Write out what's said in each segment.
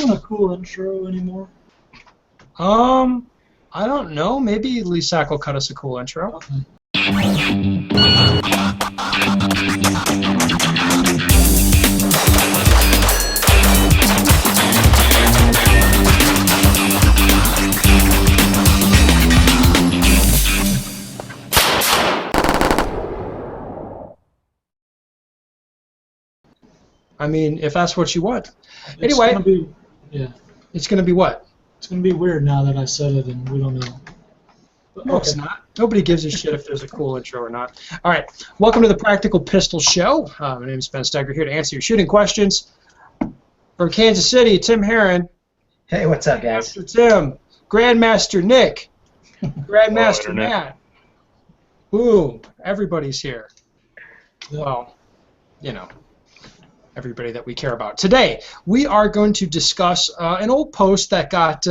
doing a cool intro anymore? I don't know. Maybe Lisak will cut us a cool intro. Okay. I mean, if that's what you want. It's Anyway, gonna be, yeah. it's going to be what? It's gonna be weird now that I said it and we don't know. But, No, it's not. Nobody gives a shit if there's a cool intro or not. All right. Welcome to the Practical Pistol Show. My name is Ben Stoeger, here to answer your shooting questions. From Kansas City, Tim Herron. Hey, what's up, guys? Grandmaster Tim. Grandmaster Nick. Grandmaster Hello, Matt. Boom. Everybody's here. Well, you know, everybody that we care about. Today, we are going to discuss an old post that got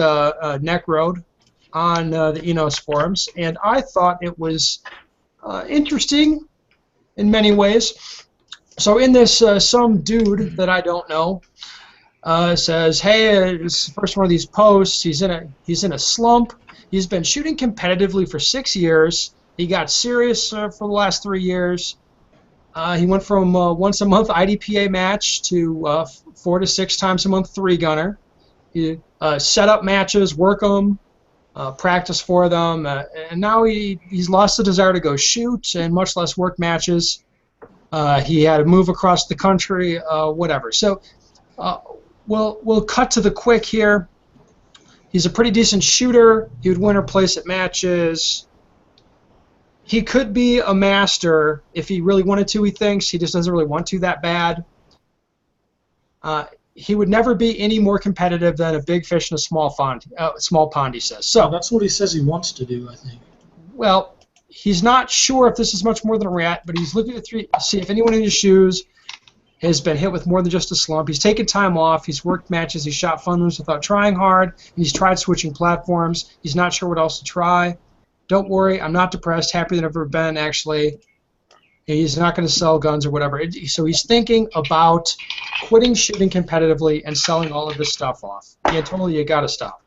neck-road on the Enos forums, and I thought it was interesting in many ways. So in this, some dude that I don't know says, "Hey, it's the first one of these posts. He's in a slump. He's been shooting competitively for 6 years. He got serious for the last 3 years. He went from once a month IDPA match to 4 to 6 times a month 3-gunner. He set up matches, work them, practice for them, and now he's lost the desire to go shoot and much less work matches. He had to move across the country, whatever. So we'll cut to the quick here. He's a pretty decent shooter. He would win or place at matches. He could be a master if he really wanted to, he thinks. He just doesn't really want to that bad. He would never be any more competitive than a big fish in a small pond, he says. So that's what he says he wants to do, I think. Well, he's not sure if this is much more than a rat, but he's looking to see if anyone in his shoes has been hit with more than just a slump. He's taken time off. He's worked matches. He's shot fun ones without trying hard. And he's tried switching platforms. He's not sure what else to try. Don't worry, I'm not depressed. Happier than I've ever been, actually. He's not going to sell guns or whatever. So he's thinking about quitting shooting competitively and selling all of this stuff off. Yeah, totally, you got to stop.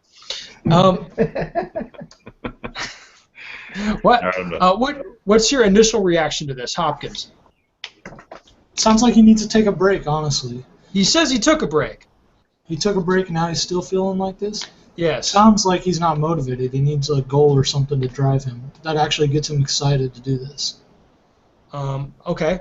What's your initial reaction to this, Hopkins? Sounds like he needs to take a break, honestly. He says he took a break. He took a break and now he's still feeling like this? Yes. Sounds like he's not motivated. He needs a goal or something to drive him. That actually gets him excited to do this. Okay.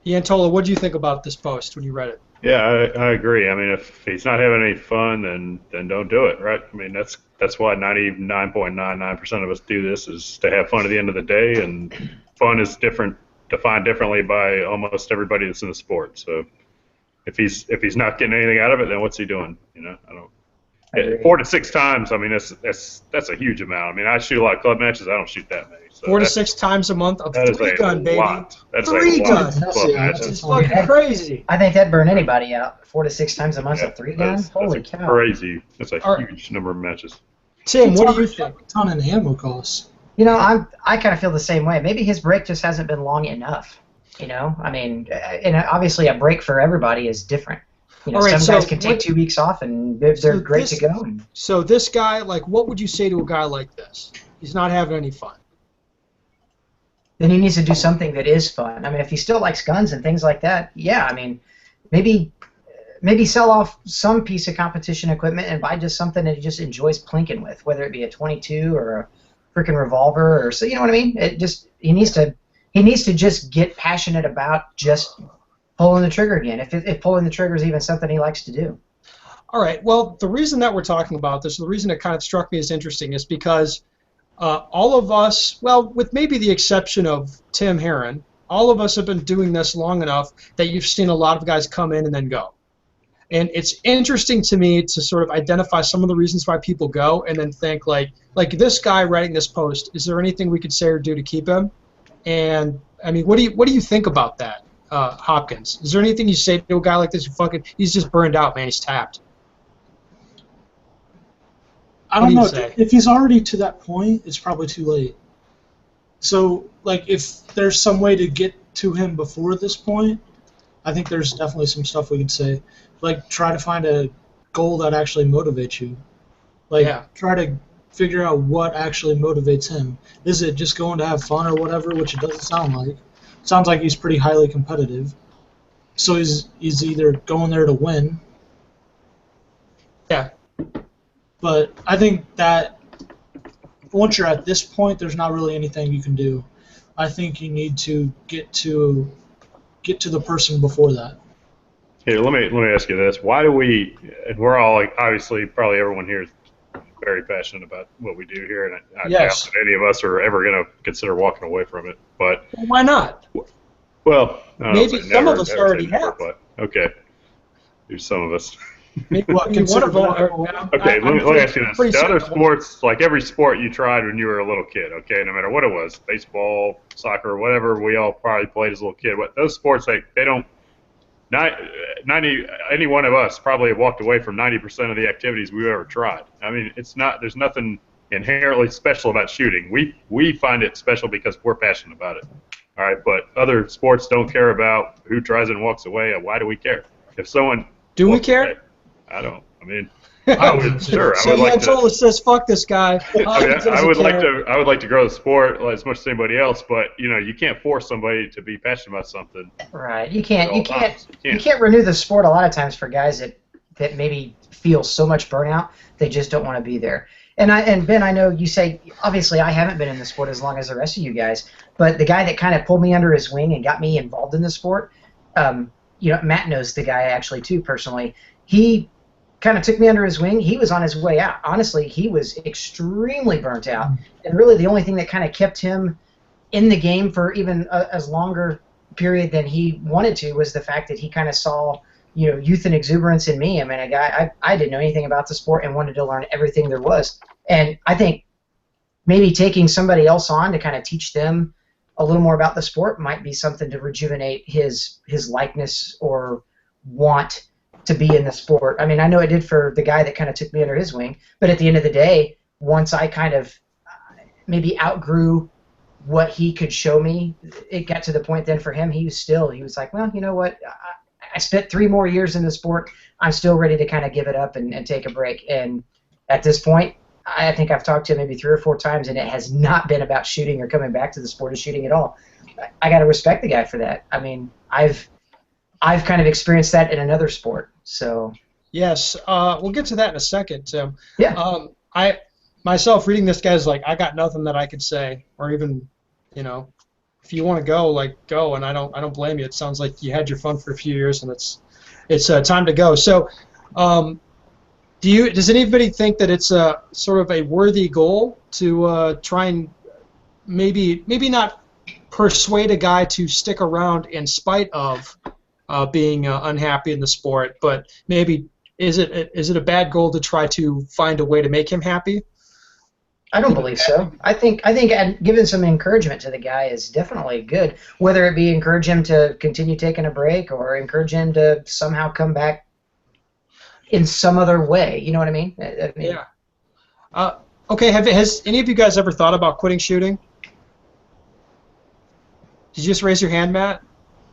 Yantola, what do you think about this post when you read it? Yeah, I agree. I mean, if he's not having any fun, then don't do it, right? I mean, that's why 99.99% of us do this, is to have fun at the end of the day, and fun is defined differently by almost everybody that's in the sport. So if he's not getting anything out of it, then what's he doing? You know, I don't. 4 to 6 times. I mean, that's a huge amount. I mean, I shoot a lot of club matches. I don't shoot that many. So 4 to 6 times a month of 3-gun, baby. That's 3-gun. Club matches. It's fucking crazy. I think that'd burn anybody out. 4 to 6 times a month of 3-gun? Holy that's cow. Crazy. That's a huge number of matches. Tim, what do you think? A ton of ammo costs. You know, I kind of feel the same way. Maybe his break just hasn't been long enough. You know, I mean, and obviously a break for everybody is different. You know, some guys can take 2 weeks off and they're great to go. So this guy, like, what would you say to a guy like this? He's not having any fun. Then he needs to do something that is fun. I mean, if he still likes guns and things like that, yeah, I mean, maybe sell off some piece of competition equipment and buy just something that he just enjoys plinking with, whether it be a 22 or a freaking revolver, or so, you know what I mean? He needs to just get passionate about just pulling the trigger again, if pulling the trigger is even something he likes to do. All right. Well, the reason that we're talking about this, the reason it kind of struck me as interesting, is because all of us, well, with maybe the exception of Tim Herron, all of us have been doing this long enough that you've seen a lot of guys come in and then go. And it's interesting to me to sort of identify some of the reasons why people go and then think, like this guy writing this post, is there anything we could say or do to keep him? And, I mean, what do you think about that? Hopkins, is there anything you say to a guy like this who he's just burned out, man, he's tapped? I don't know. If he's already to that point, it's probably too late. So, like, if there's some way to get to him before this point, I think there's definitely some stuff we could say. Like, try to find a goal that actually motivates you. Like, try to figure out what actually motivates him. Is it just going to have fun or whatever, which it doesn't sound like. It sounds like he's pretty highly competitive. So he's either going there to win. Yeah. But I think that once you're at this point, there's not really anything you can do. I think you need to get to the person before that. Here, let me ask you this: why do we? And we're all like, obviously, probably everyone here is very passionate about what we do here, and I doubt that any of us are ever going to consider walking away from it. But why not? Well, maybe some of us already have. But okay, there's some of us. Maybe one of them. Okay, let me ask you this: the other sports, like every sport you tried when you were a little kid, okay, no matter what it was, baseball, soccer, whatever, we all probably played as a little kid. What those sports, like, they don't. Any one of us probably have walked away from 90% of the activities we've ever tried. I mean, it's not. There's nothing inherently special about shooting. We find it special because we're passionate about it. All right, but other sports don't care about who tries and walks away. Why do we care? If someone we care? Away, I don't. I mean, I would sure. So Manzola says, "Fuck this guy." I would like to grow the sport as much as anybody else, but you can't force somebody to be passionate about something. Right. You can't renew the sport a lot of times for guys that maybe feel so much burnout they just don't want to be there. And Ben, I know you say obviously I haven't been in the sport as long as the rest of you guys, but the guy that kind of pulled me under his wing and got me involved in the sport, Matt knows the guy actually too personally. He kind of took me under his wing. He was on his way out. Honestly, he was extremely burnt out. And really the only thing that kind of kept him in the game for even as longer period than he wanted to was the fact that he kind of saw, youth and exuberance in me. I mean, I didn't know anything about the sport and wanted to learn everything there was. And I think maybe taking somebody else on to kind of teach them a little more about the sport might be something to rejuvenate his likeness or want to be in the sport. I mean, I know it did for the guy that kind of took me under his wing, but at the end of the day, once I kind of maybe outgrew what he could show me, it got to the point then for him, he was like, well, you know what, I spent 3 more years in the sport, I'm still ready to kind of give it up and take a break. And at this point, I think I've talked to him maybe 3 or 4 times, and it has not been about shooting or coming back to the sport of shooting at all. I got to respect the guy for that. I mean, I've kind of experienced that in another sport. So yes, we'll get to that in a second, Tim. Yeah. I myself reading this guy's like, I got nothing that I could say, or even, if you want to go, like, go, and I don't blame you. It sounds like you had your fun for a few years, and it's time to go. So, does anybody think that it's a sort of a worthy goal to try and maybe not persuade a guy to stick around in spite of being unhappy in the sport, but maybe is it a bad goal to try to find a way to make him happy? I don't believe so. I think giving some encouragement to the guy is definitely good, whether it be encourage him to continue taking a break or encourage him to somehow come back in some other way. You know what I mean? Yeah. Okay, has any of you guys ever thought about quitting shooting? Did you just raise your hand, Matt?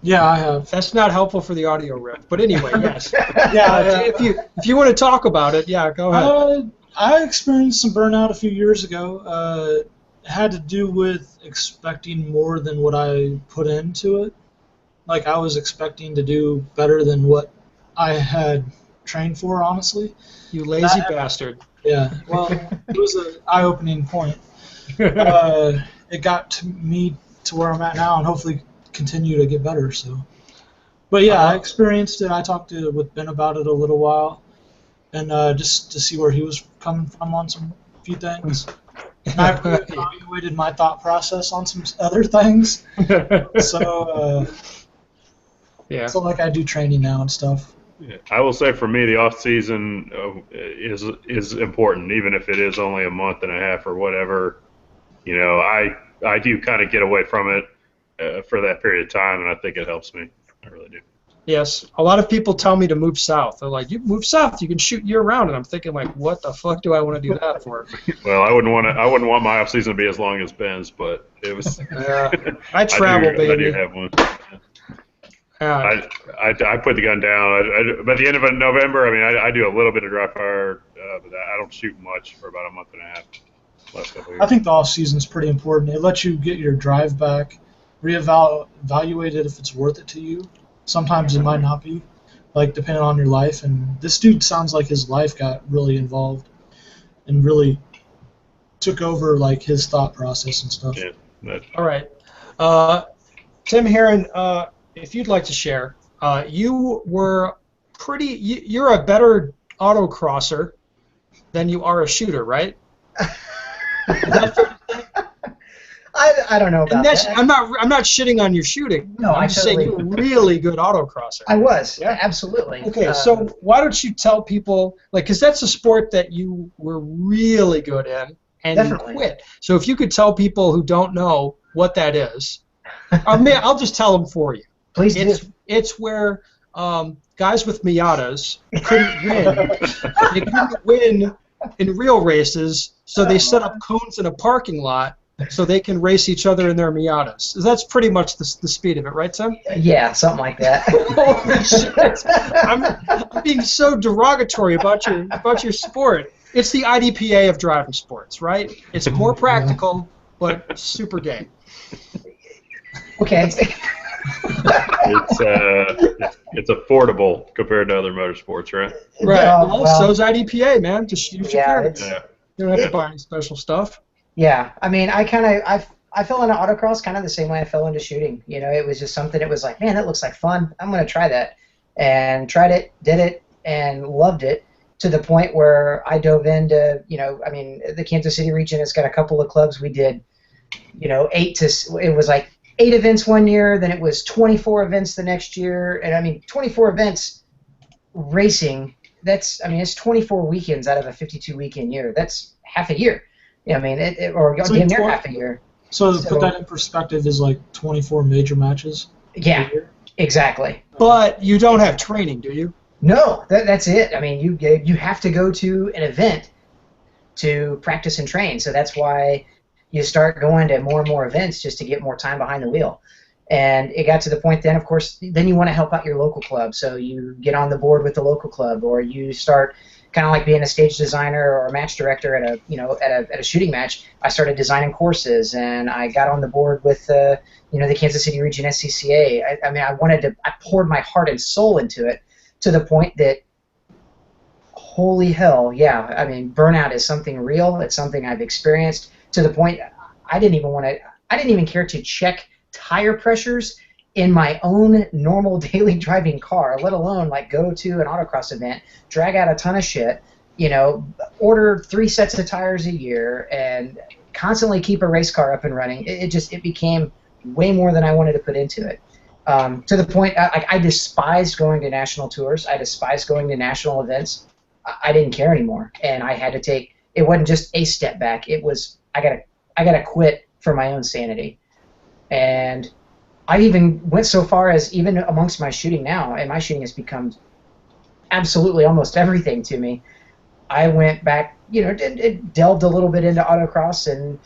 Yeah, I have. That's not helpful for the audio rip, but anyway, yes. Yeah. If you want to talk about it, yeah, go ahead. I experienced some burnout a few years ago. It had to do with expecting more than what I put into it. Like, I was expecting to do better than what I had trained for, honestly. You lazy bastard. Yeah, well, it was an eye-opening point. It got me to where I'm at now, and hopefully continue to get better. So, but yeah, I experienced it. I talked with Ben about it a little while, and just to see where he was coming from on a few things. And I evaluated my thought process on some other things. So, yeah. So like I do training now and stuff. Yeah. I will say for me, the off season is important, even if it is only a month and a half or whatever. I do kind of get away from it for that period of time, and I think it helps me. I really do. Yes, a lot of people tell me to move south. They're like, "You move south, you can shoot year round," and I'm thinking, like, what the fuck do I want to do that for? Well, I wouldn't want my off season to be as long as Ben's, but it was. I travel, baby. I do have one. I put the gun down. By the end of November, I mean, I do a little bit of dry fire, but I don't shoot much for about a month and a half. Last couple of years. I think the off season is pretty important. It lets you get your drive back, reevaluate it if it's worth it to you. Sometimes it might not be, like depending on your life. And this dude sounds like his life got really involved and really took over like his thought process and stuff. Yeah. All right, Tim Heron, if you'd like to share, you were you're a better autocrosser than you are a shooter, right? I don't know about that. I'm not shitting on your shooting. No, I'm just saying you're a really good autocrosser. I was, absolutely. Okay, so why don't you tell people, like, because that's a sport that you were really good in and Definitely. you quit. So if you could tell people who don't know what that is, I'll just tell them for you. Please do. It's where guys with Miatas couldn't win. They couldn't win in real races, so they set up cones in a parking lot so they can race each other in their Miatas. That's pretty much the speed of it, right, Tim? Yeah, something like that. Holy shit! I'm being so derogatory about your sport. It's the IDPA of driving sports, right? It's more practical, but super gay. Okay. It's affordable compared to other motorsports, right? Right. Oh, Well, so's IDPA, man. Just use your parents. Yeah. You don't have to buy any special stuff. Yeah, I mean, I fell into autocross kind of the same way I fell into shooting. You know, it was just something. It was like, man, that looks like fun. I'm gonna try that, and tried it, did it, and loved it to the point where I dove into, I mean, the Kansas City region has got a couple of clubs. We did, it was like 8 events one year, then it was 24 events the next year, and I mean, 24 events racing. It's 24 weekends out of a 52 weekend year. That's half a year. Yeah, I mean, or So damn near half a year. So to put that in perspective, is like 24 major matches. Yeah, exactly. But you don't have training, do you? No, that's it. I mean, you have to go to an event to practice and train. So that's why you start going to more and more events just to get more time behind the wheel. And it got to the point then, of course, then you want to help out your local club. So you get on the board with the local club, or you start kind of like being a stage designer or a match director at a shooting match. I started designing courses, and I got on the board with the Kansas City Region SCCA. I poured my heart and soul into it to the point that, holy hell, yeah, I mean, burnout is something real. It's something I've experienced to the point I didn't even care to check tire pressures in my own normal daily driving car, let alone like go to an autocross event, drag out a ton of shit, order 3 sets of tires a year, and constantly keep a race car up and running. It became way more than I wanted to put into it. To the point, I despised going to national tours. I despised going to national events. I didn't care anymore, and I had to take. It wasn't just a step back. It was I gotta quit for my own sanity, and I even went so far as, even amongst my shooting now, and my shooting has become absolutely almost everything to me. I went back, delved a little bit into autocross, and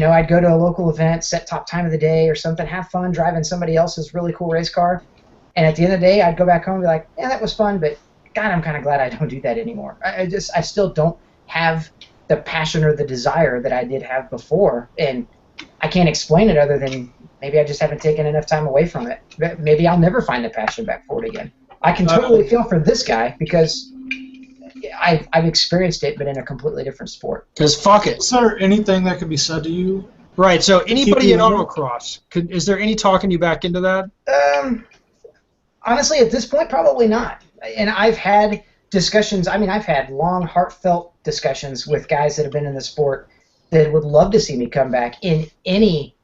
I'd go to a local event, set top time of the day or something, have fun driving somebody else's really cool race car, and at the end of the day, I'd go back home and be like, yeah, that was fun, but God, I'm kind of glad I don't do that anymore. I still don't have the passion or the desire that I did have before, and I can't explain it other than maybe I just haven't taken enough time away from it. Maybe I'll never find the passion back for it again. I can totally feel for this guy because I've experienced it, but in a completely different sport. Because fuck it. Is there anything that could be said to you? Right, so anybody in you in autocross, is there any talking you back into that? Honestly, at this point, probably not. And I've had discussions, I've had long, heartfelt discussions with guys that have been in the sport that would love to see me come back in any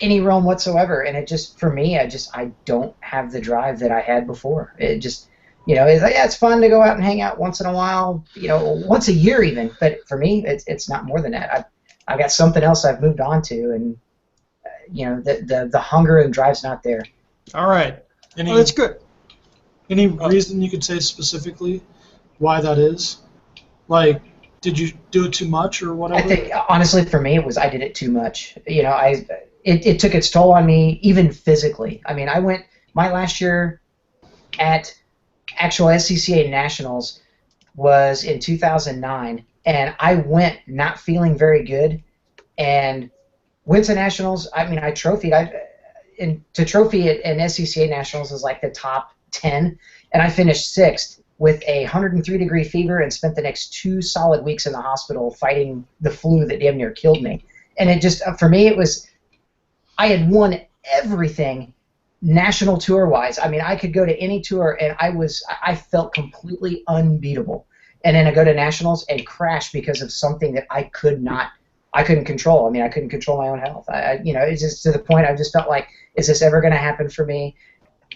realm whatsoever. And it just, for me, I don't have the drive that I had before. It just, it's like, yeah, it's fun to go out and hang out once in a while, once a year even. But for me, it's not more than that. I've got something else I've moved on to, and the hunger and drive's not there. All right. Well, that's good. Any reason you could say specifically why that is? Like, did you do it too much or whatever? I think, honestly, for me, it was I did it too much. It took its toll on me, even physically. I mean, I went my last year at actual SCCA Nationals was in 2009, and I went not feeling very good, and went to Nationals. I mean, I trophied. To trophy at an SCCA Nationals is like the top 10, and I finished 6th with a 103-degree fever and spent the next 2 solid weeks in the hospital fighting the flu that damn near killed me. And it just, for me, it was, I had won everything national tour-wise. I mean, I could go to any tour, and I felt completely unbeatable. And then I go to Nationals and crash because of something that I couldn't control. I mean, I couldn't control my own health. It's just to the point I just felt like, is this ever going to happen for me?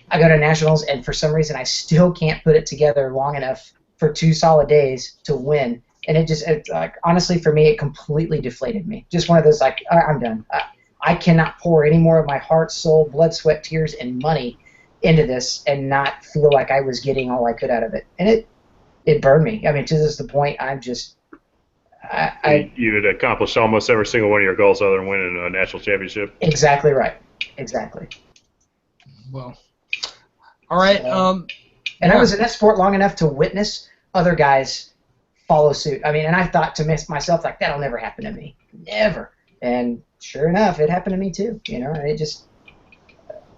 I go to Nationals, and for some reason, I still can't put it together long enough for 2 solid days to win. And honestly, for me, it completely deflated me. Just one of those, like, I'm done. I cannot pour any more of my heart, soul, blood, sweat, tears, and money into this and not feel like I was getting all I could out of it. And it burned me. I mean, to this the point, I'm just... You had accomplished almost every single one of your goals other than winning a national championship. Exactly right. Exactly. Well, all right. And I was in that sport long enough to witness other guys follow suit. I mean, and I thought to myself, like, that'll never happen to me. Never. And sure enough, it happened to me too.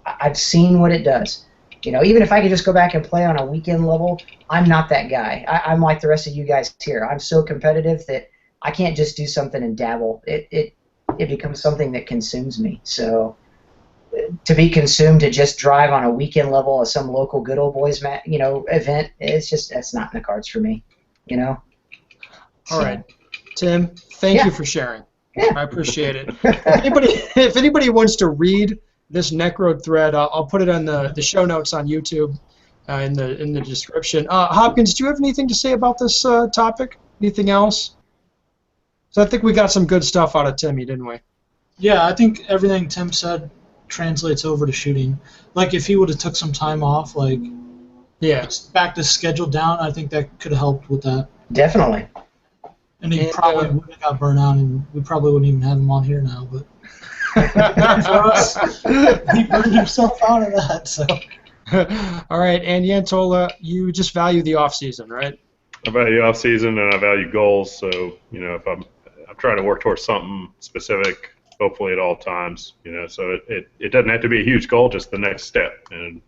I've seen what it does. Even if I could just go back and play on a weekend level, I'm not that guy. I'm like the rest of you guys here. I'm so competitive that I can't just do something and dabble. It becomes something that consumes me. So to be consumed to just drive on a weekend level of some local good old boys event, that's not in the cards for me. All right, Tim, thank you for sharing. Yeah. I appreciate it. If anybody wants to read this Necro thread, I'll put it on the show notes on YouTube in the description. Hopkins, do you have anything to say about this topic? Anything else? So I think we got some good stuff out of Timmy, didn't we? Yeah, I think everything Tim said translates over to shooting. Like, if he would have took some time off, back to schedule down, I think that could have helped with that. Definitely. And he probably wouldn't have got burnt out, and we probably wouldn't even have him on here now. But for us, he burned himself out of that. So. All right, and Yantola, you just value the off season, right? I value off season, and I value goals. So if I'm trying to work towards something specific, hopefully at all times. So it doesn't have to be a huge goal, just the next step, and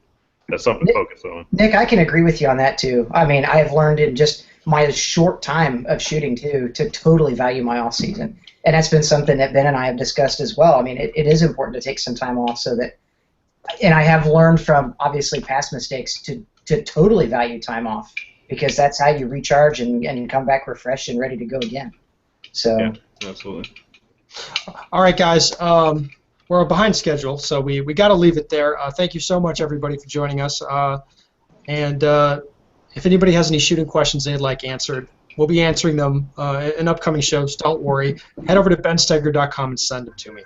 that's something to focus on. Nick, I can agree with you on that too. I mean, I have learned in just my short time of shooting too to totally value my off season, and that's been something that Ben and I have discussed as well. I mean, it is important to take some time off so that, and I have learned from obviously past mistakes to totally value time off, because that's how you recharge and come back refreshed and ready to go again. So. Yeah, absolutely. All right, guys. We're behind schedule, so we got to leave it there. Thank you so much, everybody, for joining us. And if anybody has any shooting questions they'd like answered, we'll be answering them in upcoming shows. Don't worry. Head over to bensteger.com and send them to me.